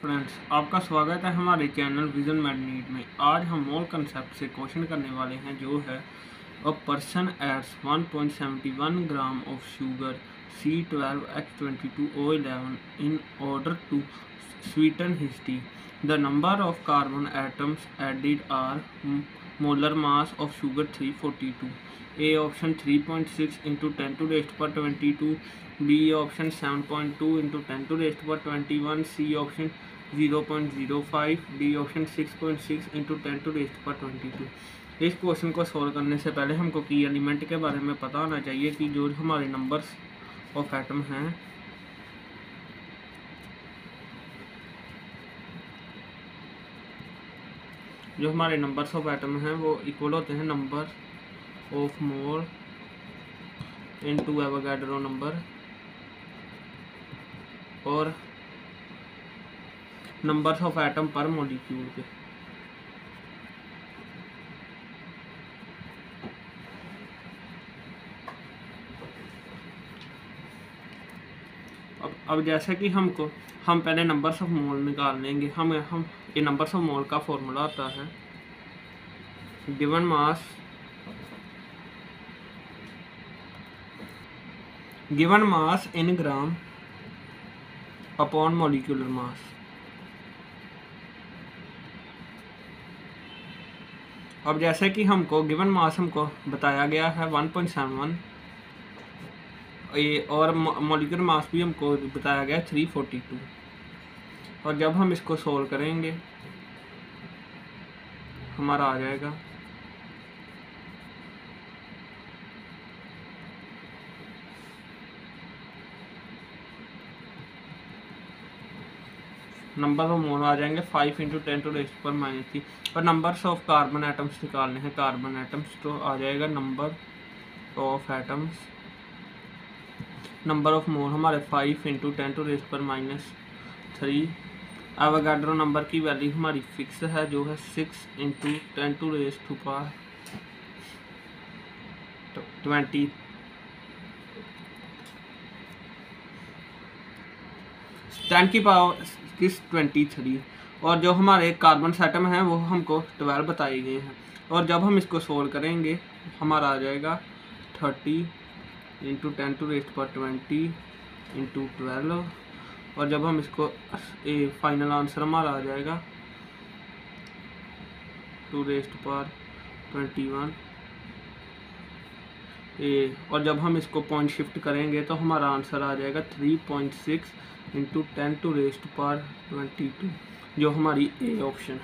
Friends, आपका स्वागत है हमारे चैनल विजन मैग्नीट में। आज हम मोल कंसेप्ट से क्वेश्चन करने वाले हैं, जो है a person adds 1.71 gram of sugar C12H22O11 in order to sweeten his tea. The number of carbon atoms added are molar mass of sugar 342। A option 3.6 into 10⁻22, B option 7.2 into 10⁻21, C option 0.05, D option 6.6 into 10⁻22। इस question को solve करने से पहले हमको की element के बारे में पता होना चाहिए कि जो हमारे नंबर्स ऑफ एटम हैं वो इक्वल होते हैं number of mole into Avogadro number और नंबर्स ऑफ एटम पर मॉलिक्यूल के। अब जैसे कि हम पहले नंबर्स ऑफ मोल निकाल लेंगे। हम ये नंबर्स ऑफ मोल का फॉर्मूला आता है गिवन मास इन ग्राम अपॉन मॉलिक्यूलर मास। अब जैसे कि गिवन मास हमको बताया गया है 1.71 और मॉलिक्यूलर मास भी हमको बताया गया है 342। और जब हम इसको सोल्व करेंगे हमारा आ जाएगा नंबर ऑफ मोल आ जाएंगे 5 इंटू 10⁻³ और नंबर्स ऑफ कार्बन एटम्स निकालने हैं। कार्बन एटम्स तो आ जाएगा number of atoms, number of mole हमारे 5 इंटू 10⁻³ एवोगाड्रो नंबर की वैल्यू हमारी फिक्स है, जो है 6 इंटू 10⁻23 और जो हमारे कार्बन एटम हैं वो हमको 12 बताए गए हैं। और जब हम इसको सोल्व करेंगे हमारा आ जाएगा 30 इंटू 10⁻20 इंटू 12 और जब हम इसको फाइनल आंसर हमारा आ जाएगा 2⁻21 और जब हम इसको पॉइंट शिफ्ट करेंगे तो हमारा आंसर आ जाएगा 3.6 इंटू 10⁻22, जो हमारी ए ऑप्शन है।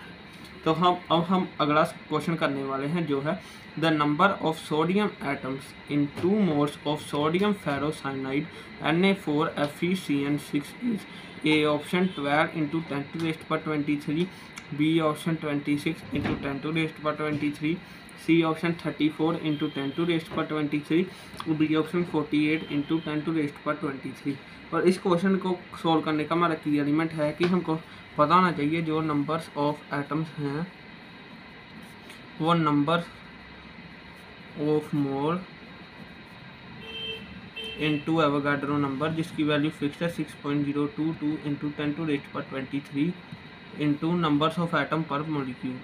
तो हम अगला क्वेश्चन करने वाले हैं, जो है the number of sodium atoms in 2 moles of sodium ferrocyanide Na4FeCN6 is A option 12 into 10⁻23, B option 26 into 10⁻23, C option 34 into 10⁻23, B option 48 into 10⁻23। और इस क्वेश्चन को सोल्व करने का हमारा की एलिमेंट है कि हमको पता होना चाहिए जो नंबर्स ऑफ एटम्स हैं वो number of mole into Avogadro number, जिसकी वैल्यू फिक्स है 6.022 into 10⁻23 into numbers of atom पर मॉलिक्यूल।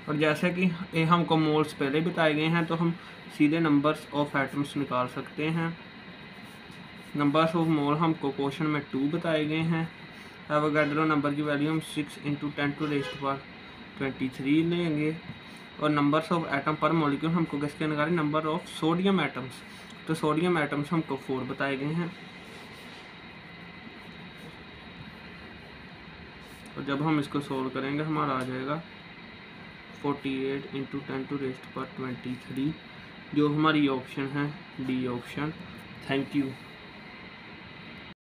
और जैसे कि हमको मोल्स पहले बताए गए हैं तो हम सीधे नंबर्स ऑफ एटम्स निकाल सकते हैं। नंबर्स ऑफ मोल हमको क्वेश्चन में 2 बताए गए हैं। एवोगाड्रो नंबर की वैल्यू हम 6 इंटू 10⁻23 लेंगे और नंबर्स ऑफ एटम पर मॉलिक्यूल हमको किसके निकालें, नंबर ऑफ सोडियम एटम्स। तो सोडियम एटम्स हमको 4 बताए गए हैं। और जब हम इसको सोल्व करेंगे हमारा आ जाएगा 48 इंटू 10⁻23, जो हमारी ऑप्शन है डी ऑप्शन। Thank you.